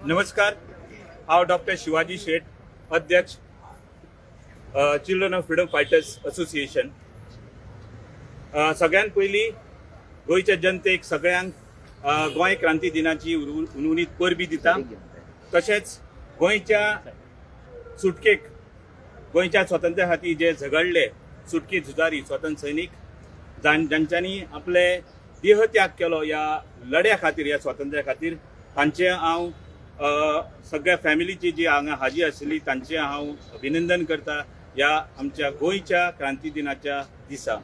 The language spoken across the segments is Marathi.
नमस्कार, हांव डॉक्टर शिवाजी शेट, अध्यक्ष children of freedom fighters association. सगळ्यात पयलीं गोंयच्या जनतेक सगळ्यांक गोंय क्रांती दिनाची उर्वरित परबी दिता. तशेंच गोंयच्या सुटकेक, गोंयच्या स्वातंत्र्या खातीर जे झगडले सुटकी झुजारी स्वातंत्र्य सैनीक, जांच्यांनी आपले देहत्याग केलो ह्या लढ्या खातीर, ह्या स्वातंत्र्या खातीर, तांचे हांव सगळ्या फॅमिलीची जी हांगा हाजीर आशिल्ली तांचे हांव अभिनंदन करता ह्या आमच्या गोंयच्या क्रांती दिनाच्या दिसा.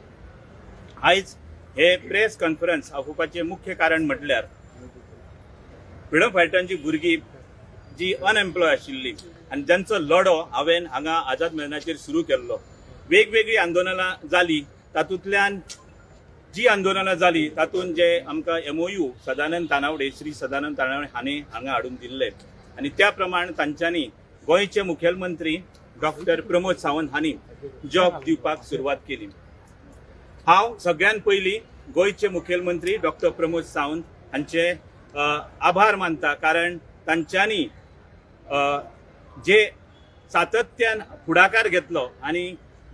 आयज हे प्रेस कॉन्फरन्स आपोवपाचें मुख्य कारण म्हटल्यार फ्रीडम फायटरांची भुरगीं जी अनएम्प्लॉय आशिल्ली आनी जांचो लढो हांवें हांगा आझाद मैदानाचेर सुरू केल्लो. वेगवेगळी आंदोलनां जाली, तातूंतल्यान जी आंदोलनां जाली तातूंत जे आमकां MOU सदानंद तानावडे, श्री सदानंद तानावडे हांणी हांगा हाडून दिल्ले आनी त्या प्रमाण तांच्यांनी गोंयचे मुखेलमंत्री डॉक्टर प्रमोद सावंत हांणी जॉब दिवपाक सुरवात केली. हांव सगळ्यात पयलीं गोंयचे मुखेलमंत्री डॉक्टर प्रमोद सावंत हांचे आभार मानता, कारण तांच्यांनी जे सातत्यान फुडाकार घेतलो आनी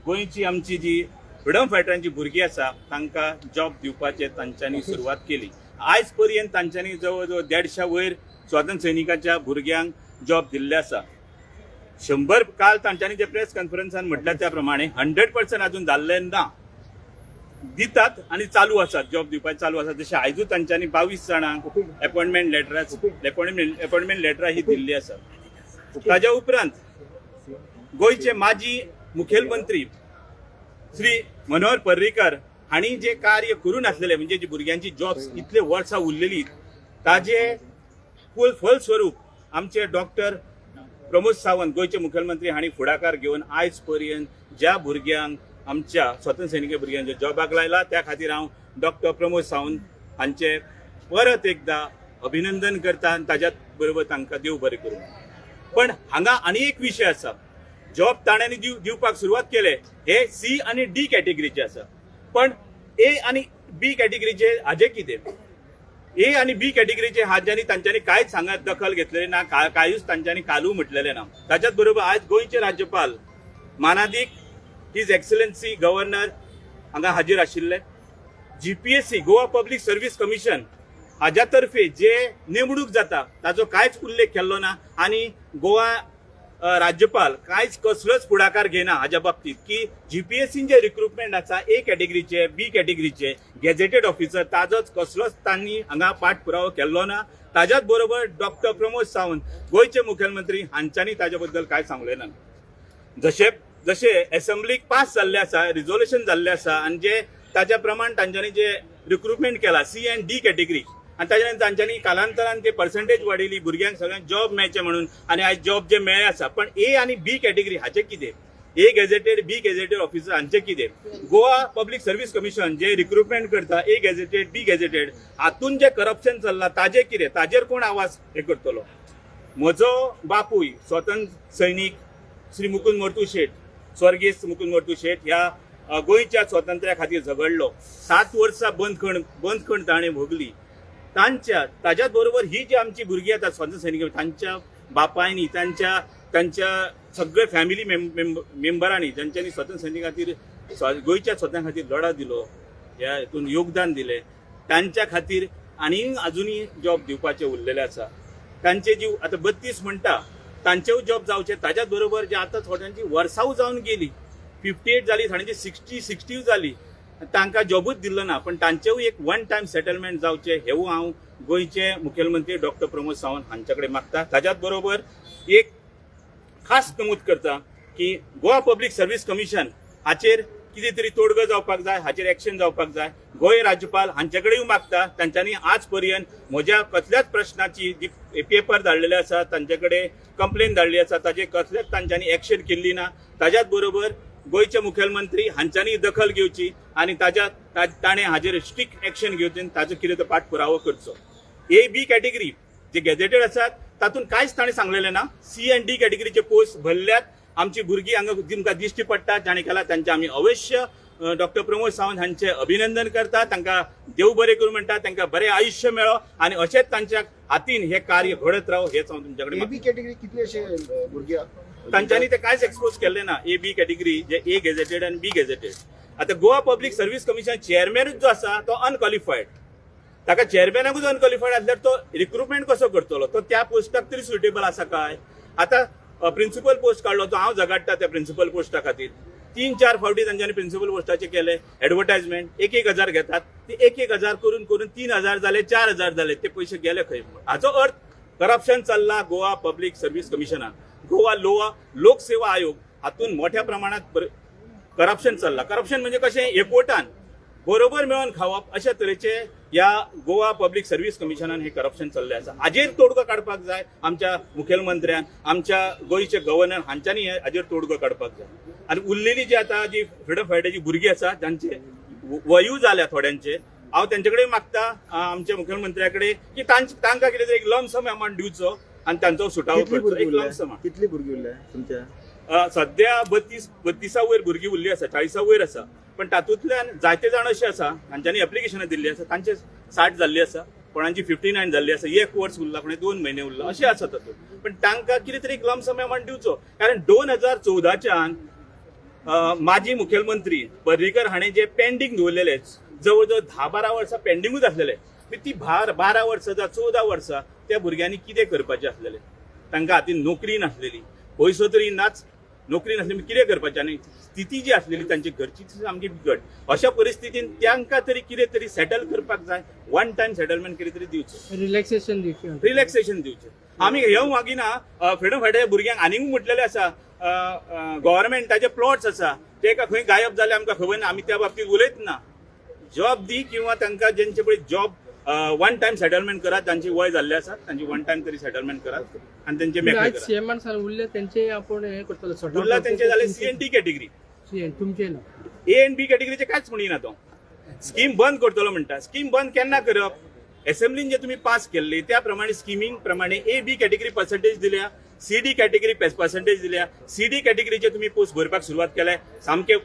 गोंयची आमची जी फ्रीडम फायटरांची भुरगीं आसा तांकां जॉब दिवपाचे तांच्यांनी सुरवात केली. आयज पर्यंत तांच्यांनी जवळ जवळ 150 वयर स्वातंत्र्य सैनिकांच्या भुरग्यांक जॉब दिल्ले आसा. 100 काल तांच्यांनी जे प्रेस कॉन्फरन्सान म्हटल्या त्या प्रमाणे 100% अजून जाल्ले ना, दितात आनी चालू आसात, जॉब दिवपाचे चालू आसात. जशें आयजूच तांच्यांनी 22 जाणांक अपॉइंटमेंट लेटरां ही दिल्ली आसा. ताज्या उपरांत गोंयचे माजी मुखेलमंत्री श्री मनोहर पर्रीकर हांणी जे कार्य करून आसलेले, म्हणजे जी भुरग्यांची जॉब्स इतले वर्सां उरलेली, ताजे फलस्वरूप आमचे डॉक्टर प्रमोद सावंत गोंयचे मुखेलमंत्री हांणी फुडाकार घेवन आयज पर्यंत ज्या भुरग्यांक आमच्या स्वातंत्र्य सैनिकी भुरग्यांच्या जॉबाक लायला त्या खातीर हांव डॉक्टर प्रमोद सावंत हांचे परत एकदा अभिनंदन करता आनी ताज्या बरोबर तांकां देव बरें करूं. पण हांगा आनी एक विशय आसा. जॉब ताणेंनी दिवपाक सुरवात केले हे C आनी D कॅटेगरीचे आसा, पण A आनी B कॅटेगरीचे हाजे कितें? A आनी B कॅटेगरीचे हाज्यांनी तांच्यांनी कांयच हांगा दखल घेतलेली ना, कांयूच तांच्यांनी कालू म्हटलेले ना. ताच्याच बरोबर आज गोंयचे राज्यपाल मानादीक हिज एक्सलन्सी गव्हर्नर हांगा हाजीर आशिल्ले. GPSC Goa public service commission हाज्या तर्फे जे नेमणूक जाता ताचो कांयच उल्लेख केल्लो ना आनी गोवा राज्यपाल कांयच कसलोच फुडाकार घेना हाज्या बाबतीत की GPSC जे रिक्रुटमेंट आसा A कॅटेगरीचे, B कॅटेगरीचे गॅझेटेड ऑफिसर ताजोच कसलोच तांणी हांगा पाठपुरावो केल्लो ना. ताज्याच बरोबर डॉक्टर प्रमोद सावंत गोंयचे मुखेलमंत्री हांच्यांनी ताजे बद्दल कांय सांगलें ना. जशे असेंब्लीक पास जाल्ले आसा, रिझोल्युशन जाल्लें आसा आनी जे ताज्या प्रमाण तांच्यांनी जे रिक्रुटमेंट केला C आनी D कॅटेगरी आनी ताच्या तांच्यांनी कालांतरान ते पर्संटेज वाडयली, भुरग्यांक सगळ्यांक जॉब मेळचे म्हणून, आनी आयज जॉब जे मेळ्ळे आसा. पण A आनी B कॅटेगरी हाचे कितें? A gazetted, B gazetted officer हांचे कितें? गोवा पब्लीक सर्व्हिस कमिशन जे रिक्रुटमेंट करता A गॅझेटेड, B गॅझेटेड, हातून जे करप्शन चल्लां ताजे कितें? ताजेर कोण आवाज हे करतलो? म्हजो बापूय स्वातंत्र्य सैनीक श्री मुकुंद मोर्तू शेट, स्वर्गीय मुकुंद मोर्तू शेट ह्या गोंयच्या स्वातंत्र्या खातीर झगडलो. 7 वर्सां बंदखण ताणें भोगली. ताच्याच बरोबर ही जी आमची भुरगीं आतां स्वातंत्र्य सैनिक तांच्या बापायनी, तांच्या सगळे फॅमिली मेंबरांनी जांच्यांनी स्वातंत्र्य सैनिका खातीर गोंयच्या स्वातंत्र्या खातीर लढा दिलो, ह्या हितून योगदान दिलें, तांच्या खातीर आनी अजुनूय जॉब दिवपाचे उरलेले आसा. तांचे जीव आतां 32 म्हणटा, तांचेय जॉब जावचे. ताच्याच बरोबर जे आतां थोड्यांची वर्सांव जावन गेली, 58 जाली, थोड्यांची 60 जाली, तांकां जॉबूच दिल्लो ना. पण तांचेय एक वन टायम सेटलमेंट जावचे हेवूय हांव गोंयचे मुखेलमंत्री डॉक्टर प्रमोद सावंत हांचे कडेन मागता. ताच्याच बरोबर एक खास नमूद करता की गोवा पब्लीक सर्व्हिस कमिशन हाचेर कितें तरी तोडगो जावपाक जाय, हाचेर एक्शन जावपाक जाय. गोंय राज्यपाल हांचे कडेन मागता. तांच्यांनी आज पर्यंत म्हज्या कसल्याच प्रश्नाची जी पेपर धाडलेले आसा, तांचे कडेन कंप्लेन धाडली आसा, ताजेर कसलेच तांच्यांनी एक्शन केल्ली ना. ताच्याच बरोबर गोंयचे मुखेलमंत्री हांच्यांनी दखल घेवची आनी ताणें हाजेर स्ट्रिक्ट एक्शन घेवचें, ताजो कितें तो पाठपुरावो करचो. A, B कॅटेगरी जे गॅझेटेड आसात तातूंत कांयच ताणें सांगलेलें ना. C आनी D कॅटेगरीचे पोस्ट भरल्यात. आमची भुरगीं हांगा तुमकां दिश्टी पडटा जाणें केला, तांचे आमी अवश्य डॉक्टर प्रमोद सावंत हांचे अभिनंदन करता, तांकां देव बरें करूं म्हणटा, तांकां बरें आयुश्य मेळो आणि अशेंच तांच्या हातीन हे कार्य घडत राव हेच हांव तुमच्या कडेन एबी कॅटेगरी कितले अशे भुरगे तांच्यांनी ते कांयच एक्सपोज केल्ले ना. ए बी कॅटेगरी जे ए गेजेटेड आनी बी गेजेटेड. आता गोवा पब्लीक सर्व्हिस कमिशन चेअरमॅनूच जो आसा तो अनक्वॉलिफायड. ताका चेअरमॅनाकूच अनक्वॉलिफायड आसल्यार तो रिक्रुटमेंट कसो करतलो? तो त्या पोस्टाक तरी सुटेबल आसा काय? आता प्रिन्सिपल पोस्ट काढलो तो हांव झगडटा त्या प्रिन्सिपल पोस्टा खातीर. 3-4 फावटी तांच्यांनी प्रिन्सिपल पोस्टाचे केले एडवर्टायजमेंट. 1,000 घेतात ते 1,000 करून 3,000 जाले, 4,000 जाले. ते पयशे गेले खंय? हाचो अर्थ करप्शन चल्ला गोवा पब्लीक सर्व्हिस कमिशनान. गोवा लोकसेवा आयोग हातून मोठ्या प्रमाणात करप्शन चल्ला. करप्शन म्हणजे कशें? एकवटान बरोबर मेळोन खावप अशा तरेचे या गोवा पब्लीक सर्व्हिस कमिशनान हे करप्शन चल्लें आसा. हाजेर तोडगो काडपाक जाय. आमच्या मुखेलमंत्र्यान, आमच्या गोंयचे गव्हर्नर हांच्यांनी हाजेर तोडगो काडपाक जाय. आनी उरलेली जी आतां जी फ्रीडम फायटराची भुरगीं आसा जांचे वयूय जाल्या थोड्यांचे, हांव तेंचे कडेन मागता आमच्या मुखेलमंत्र्या कडेन की तांकां कितें तरी एक लंप सम अमावंट दिवचो आनी तांचो सुटावो करचो. एक लंप सम. कितली भुरगीं उरल्या तुमच्या? सध्या 32 वयर भुरगीं उरली आसा, 40 वयर आसा. पण तातूंतल्यान जायते जाण अशे आसा हांच्यांनी एप्लिकेशनां दिल्ली आसा, तांचे 60 जाल्ली आसा, कोणाची 59 जाल्ली आसा, 1 वर्स उरला, कोणी 2 म्हयने उरला, अशें आसा तातूंत. पण तांकां कितें तरी एक लंप सम अमावंट दिवचो. कारण 2014च्यान माजी मुखेलमंत्री पर्रीकर हाणें जे पेंडींग दवरलेले जवळ जवळ 10-12 वर्सां पेंडींगूच आसलेले. ती 12 वर्सां 14 वर्सां त्या भुरग्यांनी कितें करपाचें आसलेलें? तांकां हातीन नोकरी नासलेली, पयसो तरी नाच, नोकरी नासली, कितें करपाचें? आनी स्थिती जी आसलेली तांची घरची सामकी बिकट. अशा परिस्थितीन तांकां तरी कितें तरी सेटल करपाक जाय. वन टायम सेटलमेंट कितें तरी दिवचो, रिलॅक्सेशन दिवचें. आमी हें मागिना. फ्रीडम फायटराच्या भुरग्यांक आनीक म्हटलेलें आसा गव्हर्नमेंटाचे प्लॉट्स आसा ते एका खंय गायब जाले आमकां खबर ना, आमी त्या बाबतींत उलयत ना. जॉब दी किंवा तांकां जेंचे पळय जॉब वन टायम सेटलमेंट करात, तांची वय जाल्ली आसा, तांची वन टायम तरी सेटलमेंट करात आनी तेंचे मेकळे करात. सीएमान सर उरले तेंचे आपण हे करतलो. उरला तेंचे जाले सी एंड डी कॅटेगरी. तुमचे ना ए एंड बी कॅटेगरीचे कांयच म्हणिना तो. स्कीम बंद करतलो म्हणटा. स्कीम बंद केन्ना करप? असेंब्लीन जे तुम्ही पास केल्ली त्या प्रमाणे स्किमींग प्रमाणे ए बी कॅटेगरी पर्सेंटेज दिल्या, सी डी कॅटेगरी पर्सेंटेज दिल्या. सी डी कॅटेगरीचे तुम्ही पोस्ट भरपाक सुरवात केल्या, सामके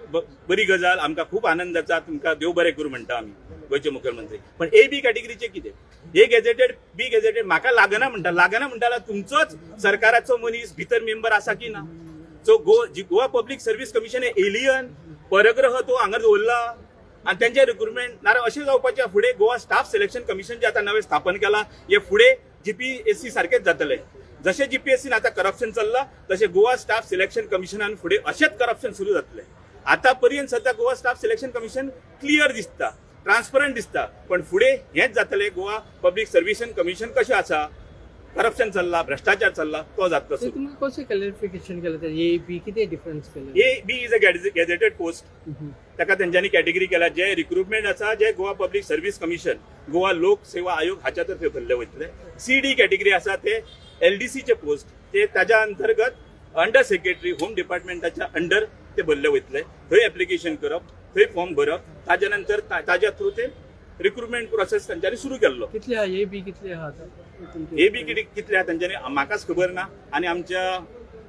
बरी गजाल, आमकां खूप आनंद जाता. तुमकां देव बरें करूं म्हणटा आमी गोंयचे मुखेलमंत्री. पण ए बी कॅटेगरीचे कितें? ए गेजेटेड बी गेजेटेड म्हाका लागना म्हणटा तुमचोच सरकाराचो मनीस भितर मेंबर आसा की ना? जो Goa public service commission alien परग्रह तो हांगा दवरला आणि त्यांचे रिक्रुटमेंट नारे अशें जावपाचे. फुडें गोवा स्टाफ सिलेक्शन कमिशन जे आतां नवें स्थापन केलां हे फुडें जीपीएससी सारखेच जातले. जशें जीपीएससीन आतां करप्शन चल्लां तशें गोवा स्टाफ सिलेक्शन कमिशनान फुडें अशेंच करप्शन सुरू जातलें. आतां पर्यंत सध्या Goa staff selection commission clear दिसता, ट्रान्सपरंट दिसता, पण फुडें हेंच जातलें. गोवा पब्लीक सर्व्हिस कमिशन कशें आसा, करप्शन चल्ला, भ्रष्टाचार चल्ला, तो जातलो सुरू. तुम्ही कशें क्लॅरिफिकेशन केलं तर ए बी कितें डिफरन्स केलं? A B is a gazetted post. ताका तेंच्यांनी कॅटेगरी केला. जे रिक्रुटमेंट आसा जे Goa public service commission, Goa लोक सेवा आयोग हाच्या तर्फे भरले वयतले. सी डी कॅटेगरी आसा ते एलडीसीचे पोस्ट, ते ताच्या अंतर्गत अंडर सेक्रेटरी होम डिपार्टमेंटाच्या अंडर ते भरले वयतले. थंय एप्लिकेशन करप, थंय फॉर्म भरप, ताच्या नंतर ताच्या थ्रू ते रिक्रुटमेंट प्रोसेस तांच्यांनी सुरू केल्लो. कितले ए बी कितले आहात? ए बी कितले आहा तांच्यांनी म्हाकाच खबर ना. आणि आमच्या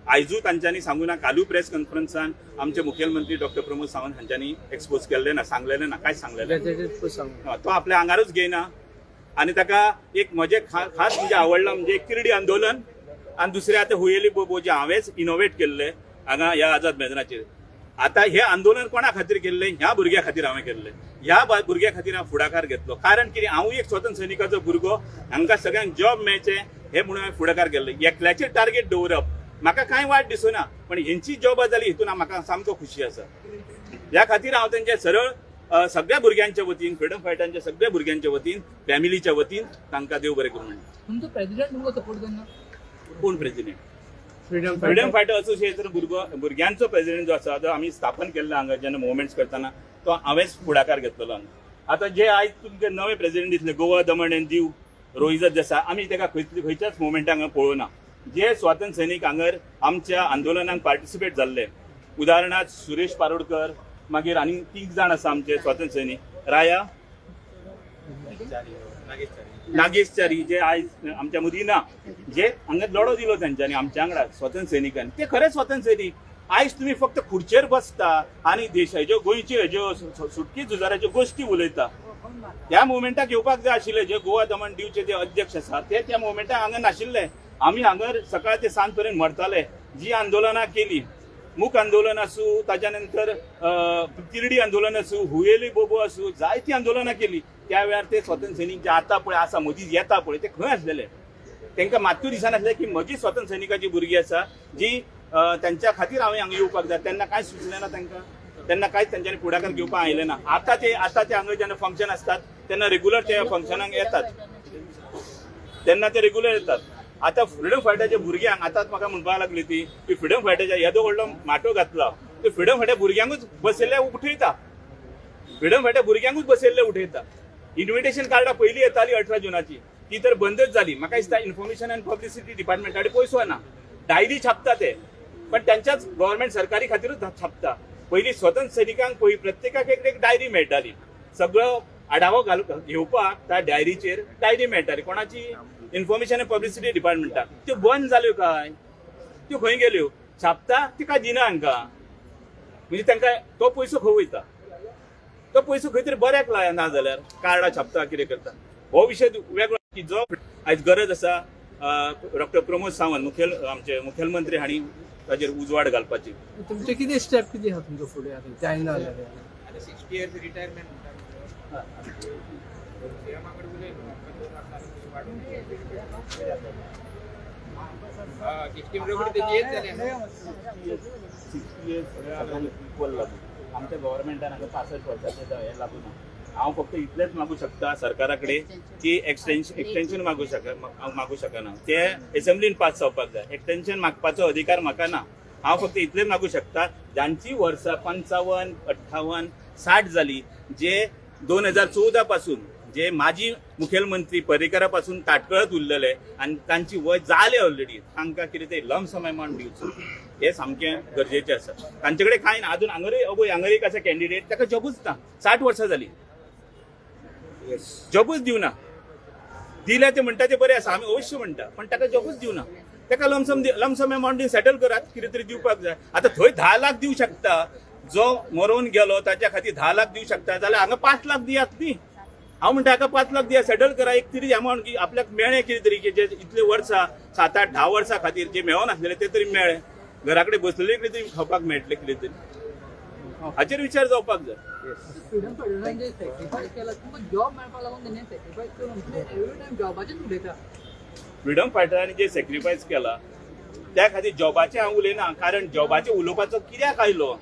आयजू तांच्यांनी सांगू ना. कालू प्रेस कॉन्फरन्सान आमचे मुखेलमंत्री डॉक्टर प्रमोद सावंत हांच्यांनी एक्सपोज केल्ले ना, सांगलेलें ना, कांयच सांगलेलें. तो आपल्या आंगारूच घेयना. आणि ताका एक म्हजे खास म्हणजे आवडला म्हणजे एक किरडी आंदोलन आणि दुसरे आतां हुयेली बोबो जे हांवेंच इनोवेट केल्ले हांगा ह्या आझाद मैदानाचेर. आता हे आंदोलन कोणा खातीर केल्लें? ह्या भुरग्या खातीर हांवें केल्लें. ह्या भुरग्या खातीर हांव फुडाकार घेतलो. कारण कितें, हांवूय एक स्वतंत्र सैनिकाचो भुरगो, हांकां सगळ्यांक जॉब मेळचे हे म्हणून हांवें फुडाकार केल्लो. एकल्याचेर टार्गेट दवरप म्हाका कांय वायट दिसना, पण हेंची जॉब जाली हितून म्हाका सामको खुशी आसा. ह्या खातीर हांव तेंचे सरळ सगळ्या भुरग्यांच्या वतीन, फ्रीडम फायटरांच्या सगळ्या भुरग्यांच्या वतीन, फॅमिलीच्या वतीन तांकां देव बरें करूं म्हणटा. तुमचो प्रेसिडेंट तुमकां सपोर्ट करना? कोण प्रेसिडेंट? फ्रीडम फायटर असोसिएशन भुरग्यांचो प्रेसिडेंट जो आसा तो आमी स्थापन केल्लो हांगा जेन्ना मुवमेंट्स करतना तो हांवेंच फुडाकार घेतलेलो हांगा. आतां जे आयज तुमकां नवे प्रेसिडेंट दिसले गोवा दमण एंड दीव रोहित देसाय, आमी ताका खंयच्याच मुवमेंटाक हांगा पळोवना. जे स्वातंत्र्य सैनीक हांगर आमच्या आंदोलनाक पार्टिसिपेट जाल्ले, उदाहरणार्थ सुरेश पारोडकर, मागीर आनी 3 जाण आसा आमचे स्वातंत्र्य सैनीक, राया नागेश च्यारी जे आयज आमच्या मदीं ना, जे हांगा लढो दिलो तेंच्यांनी आमच्या वांगडा स्वातंत्र्य सैनिकांनी. ते खरे स्वातंत्र्य सैनीक. आयज तुम्ही फक्त खुर्चेर बसता आणि देशाच्यो गोंयच्यो हेज्यो सुटकी झुजाराच्यो गोश्टी उलयता. त्या मुवमेंटाक येवपाक जाय आशिल्ले जे गोवा दमन दिवचे जे अध्यक्ष आसा ते त्या मुवमेंटाक हांगा नाशिल्ले. आमी हांगा सकाळ ते सांज पर्यंत मरताले. जी आंदोलनां केली, मूक आंदोलन आसूं, ताच्या नंतर तिरडी आंदोलन आसूं, हुयेली बोबो आसूं, जायती आंदोलनां केली. त्या वेळार ते स्वतंत्र सैनीक जे आतां पळय आसा मदींच येता पळय ते खंय आसलेले. तांकां मात्तूय दिसनासलें की म्हजी स्वतंत्र सैनिकाची भुरगीं आसा जी त्यांच्या खातीर हांवें हांगा येवपाक जाय. तेन्ना कांय सुचलें ना तांकां. तेन्ना कांयच तांच्यांनी फुडाकार घेवपाक आयलें ना. आतां ते हांगा जेन्ना फंक्शन आसतात तेन्ना रेग्युलर ते फंक्शनाक येतात. तेन्ना ते रेग्युलर येतात. आतां फ्रिडम फायटाच्या भुरग्यांक आतांच म्हाका म्हणपाक लागली ती की फ्रिडम फायटाच्या येदो व्हडलो माटो घातला तो फ्रिडम फायटा भुरग्यांकूच बसयल्ले उठयता. फ्रिडम फायटा भुरग्यांकूच बसयल्ले उठयता. इन्व्हिटेशन कार्डां पयलीं येताली 18 जुनाची, ती तर बंदच जाली. म्हाका दिसता इन्फॉर्मेशन अँड पब्लिसिटी डिपार्टमेंटाकडे पयसो ना. डायरी छापता ते, पण त्यांच्याच गव्हर्नमेंट सरकारी खातीरूच छापता. पयलीं स्वतंत्र सैनिकांक प्रत्येकाक एक डायरी मेळटाली. सगळो आढावो घेवपाक त्या डायरीचेर डायरी मेळटाली. कोणाची? इन्फॉर्मेशन अँड पब्लिसिटी डिपार्टमेंटाक. त्यो बंद जाल्यो काय? त्यो खंय गेल्यो? छापता ती काय दिना हांकां. म्हणजे तांकां तो पयसो खंय वयता? तो पयसो खंय तरी बऱ्याक लाया, ना जाल्यार कार्डां छापता कितें करता. हो विशय वेगळो की जो आयज गरज आसा डॉक्टर प्रमोद सावंत आमचे मुखेलमंत्री हांणी ताचेर उजवाड घालपाची. तुमचे किती स्टेप किती आहा तुमच्या फुडें आतां जायना जाल्यार? 60 years रिटायरमेंट आमच्या गव्हर्नमेंटान हांगा 65 वर्सांचे हे लागू ना. हांव फक्त इतलेंच मागू शकता सरकारा कडेन की एक्सटेन्शन मागू शकना. ते एसेंब्लीन पास जावपाक जाय. एक्सटेन्शन मागपाचो अधिकार म्हाका ना. हांव फक्त इतलेंच मागू शकता जांची वर्सां 55, 58, 60 जाली, जे 2014 पासून जे माजी मुखेलमंत्री पर्रीकरा पासून ताटकळत उरलेले आनी तांची वय जाले ऑलरेडी, तांकां कितें ते लमसम अमावंट दिवचो हे सामकें गरजेचें आसा. तांचे कडेन कांय ना. अजून हांगर एक आसा कॅन्डिडेट, ताका जॉबूच ना. 60 वर्सां जाली, जॉबूच दिवना. दिले ते म्हणटा ते बरें आसा, आमी अवश्य म्हणटा, पण ताका जॉबूच दिवना. ताका लमसम अमावंट सेटल करात, कितें तरी दिवपाक जाय. आतां थंय 10 लाख दिवं शकता. जो मरोवन गेलो ताच्या खातीर 10 लाख दिवं शकता जाल्यार हांगा 5 लाख दियात न्ही. हांव म्हणटा हाका 5 लाख दिया, सेटल करा एक तरी अमावंट की आपल्याक मेळ्ळें कितें तरी, की जे इतले वर्सां 7, 8, 10 वर्सां खातीर जे मेळनासलेले ते तरी मेळ्ळें. घरा कडेन बसलेले कितें तरी खावपाक मेळटलें कितें तरी. हाचेर विचार जावपाक जाय. फ्रीडम फायटरांनी जे सॅक्रिफायस केला तुमकां जॉब मेळपाक लागून तेणी सॅक्रिफायस करून एवरी टायम जॉबाचेच उलयता. फ्रिडम फायटरांनी जे सॅक्रिफायस केला त्या खातीर जॉबाचें हांव उलयना. कारण जॉबाचें उलोवपाचो कित्याक आयलो?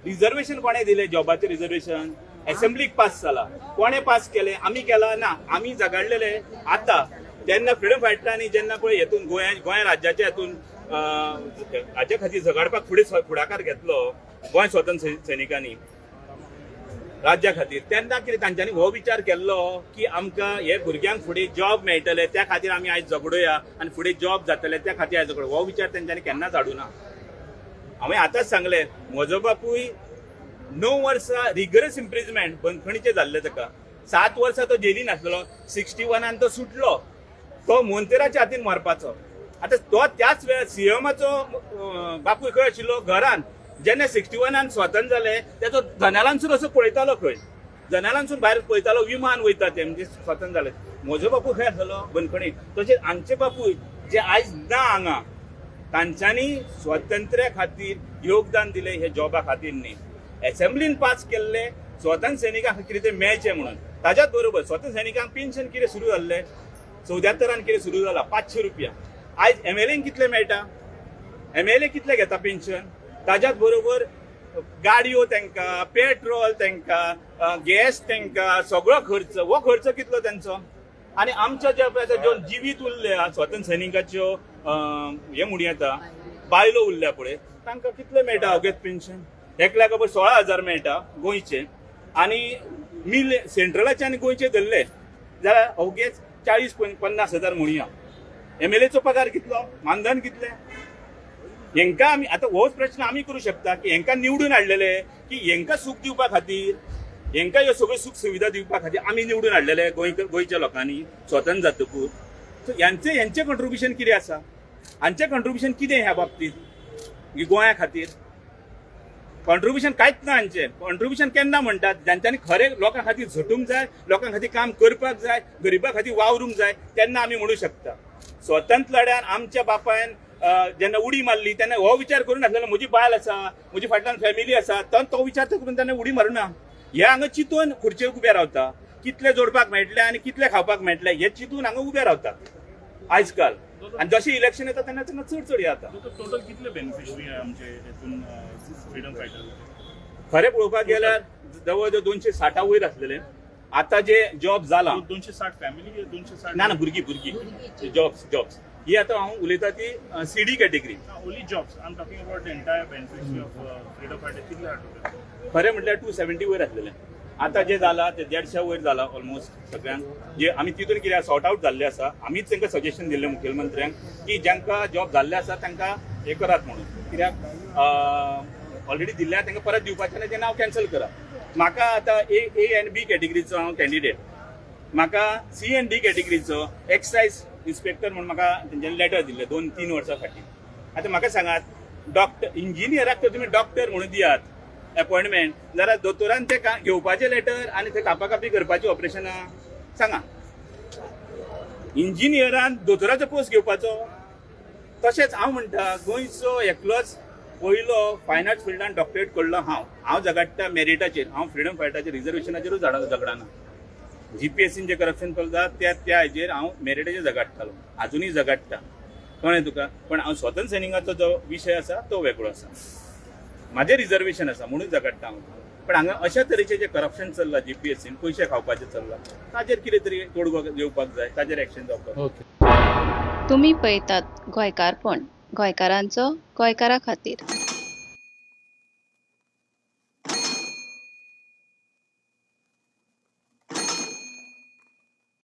रिजर्वेशन कोणे दिले? जॉबाचें रिजर्वेशन असेंब्लीक पास जाला. कोणे पास केले? आमी केला ना. आमी झगडलेले. आतां जेन्ना फ्रिडम फायटरांनी जेन्ना पळय हेतून गोंय राज्याच्या हेतून हाचे खातीर झगडपाक फुडाकार घेतलो गोंय स्वतंत्र सैनिकांनी राज्या खातीर, तेन्ना कितें तांच्यांनी हो विचार केल्लो की आमकां हे भुरग्यांक फुडें जॉब मेळटले त्या खातीर आमी आयज झगडुया आनी फुडें जॉब जातले त्या खातीर आयज झगडो. हो विचार तेंच्यांनी केन्नाच हाडूना. हांवें आतांच सांगलें, म्हजो बापूय 9 वर्सां रिगरस इम्प्रिजमेंट बंदखणीचें जाल्लें ताका. 7 वर्सां तो जेलीन आसलो. 61 तो सुटलो. तो मोंतेराच्या हातीन मरपाचो. आतां तो त्याच वेळार सीएमाचो बापूय खंय आशिल्लो? घरान. जेन्ना 61 स्वतंत्र जाले तेचो जनेलांसून असो पळयतालो खंय. जनेलांसून भायर पळयतालो विमान वयता ते म्हणजे स्वतंत्र जाले. म्हजो बापूय खंय आसलो? बंदखणीत. तशेंच आमचे बापूय जे आयज ना हांगा, तांच्यांनी स्वातंत्र्या खातीर योगदान दिले हे जॉबा खातीर न्ही. असेंब्लीन पास केल्ले स्वतंत्र सैनिकांक कितें तें मेळचें म्हणून. ताच्याच बरोबर स्वतंत्र सैनिकांक पेन्शन कितें सुरू जाल्लें 74 कितें सुरू जाला 500 रुपया. आयज MLAंक कितले मेळटा? MLA कितले घेता पेन्शन? ताच्याच बरोबर गाडयो तांकां, पेट्रोल तांकां, गॅस तांकां, सगळो खर्च. हो खर्च कितलो तेंचो? आनी आमच्या ज्यो जिवीत उरल्या स्वतंत्र सैनिकाच्यो हे म्हणूं येता बायलो उरल्या पळय, तांकां कितले मेळटा अवघेत पेन्शन? एकल्याक 16,000 मेळटा गोंयचे. आनी सेंट्रलाचे आनी गोंयचे धरले जाल्यार अवघेच 40-50 हजार म्हणुया. MLAचो पगार कितलो? मानधन कितलें? हेंकां आमी आतां होच प्रश्न आमी करूं शकता की हेंकां निवडून हाडलेले की हेंकां सूख दिवपा खातीर, हेंकां ह्यो सगळ्यो सूख सुविधा दिवपा खातीर आमी निवडून हाडलेले गोंयच्या लोकांनी स्वतंत्र जातकूर. सो हेंचें कंट्रिब्युशन कितें आसा? हांचें कंट्रिब्युशन कितें ह्या बाबतींत गोंया खातीर? कॉन्ट्रीब्युशन कांयच ना हांचें. कॉन्ट्रीब्युशन केन्ना म्हणटात ज्यांच्यांनी खरें लोकां खातीर झटूंक जाय, लोकां खातीर काम करपाक जाय, गरिबा खातीर वावरूंक जाय, तेन्ना आमी म्हणू शकता. स्वतंत्र लढ्यान आमच्या बापायन जेन्ना उडी मारली तेन्ना हो विचार करून नासलेलो म्हजी बायल आसा, म्हजी फाटल्यान फॅमिली आसा, तो विचार करून तेन्ना उडी मारूना. हे हांगा चिंतून खुर्चेर उबे रावता, कितले जोडपाक मेळटले आनी कितले खावपाक मेळटले हे चिंतून हांगा उबे रावतात आयज काल. आनी जशें इलेक्शन येता तेन्ना तेन्ना चड चड येता. टोटल कितले बेनिफिशरी आमचे हेतून फ्रीडम फायटर? खरें पळोवपाक गेल्यार जवळ जवळ 260 वयर आसलेले. आता जे जॉब जाला 260 फॅमिली 260 ना भुरगीं जॉब्स ही आता हांव उलयता ती CD category. Only jobs I am talking about the entire beneficiary of freedom fighter कितले आहा टोटल? खरें म्हटल्यार 270 वयर आसलेले. आता जे जाला ते 150 वयर जाला ऑलमोस्ट सगळ्यांक. जे आमी तितून कितें सॉर्ट आउट जाल्ले आसा. आमीच तांकां सजेशन दिल्लें मुखेलमंत्र्यांक की ज्यांकां जॉब जाल्ले आसा तांकां हे करात म्हणून. कित्याक ऑलरेडी दिल्ल्या तांकां परत दिवपाचें ना, तें नांव कॅन्सल करा. म्हाका आतां A आनी B कॅटेगरीचो हांव कॅन्डिडेट. म्हाका C आनी D कॅटेगरीचो एक्सायज इन्स्पेक्टर म्हणून म्हाका तेंच्यांनी लेटर दिल्लें 2-3 वर्सां फाटीं. आतां म्हाका सांगात, डॉक्टर इंजिनियराक तर तुमी डॉक्टर म्हणून दियात अपॉइंटमेंट, जाल्यार दोतोरान ते घेवपाचें लेटर आनी ते कापाकापी करपाची ऑपरेशनां सांगा. इंजिनियरान दोतोराचो पोस्ट घेवपाचो. तशेंच हांव म्हणटा गोंयचो एकलोच पयलो फायन आर्ट्स फिल्डान डॉक्टरेट करलो हांव झगडटा मेरिटाचेर. हांव फ्रीडम फायटाचेर रिजर्वेशनाचेरूच झगडना. GPSCन जे करप्शन चलता त्या हेजेर हांव मेरिटाचेर झगडटालो, आजुनूय झगडटा. कळ्ळें तुका. पण हांव स्वतंत्र सैनिकाचो जो विशय आसा तो वेगळो आसा. म्हाजें रिजर्वेशन आसा म्हणून झगडटा हांव. पण हांगा अशा तरेचें जे करप्शन चल्लां GPSCन, पयशे खावपाचें चल्लां, ताजेर कितें तरी तोडगो येवपाक जाय, ताजेर एक्शन जावपाक. ओके. तुम्ही पळयतात गोंयकारपण, गोंयकारांचो गोंयकारा खातीर.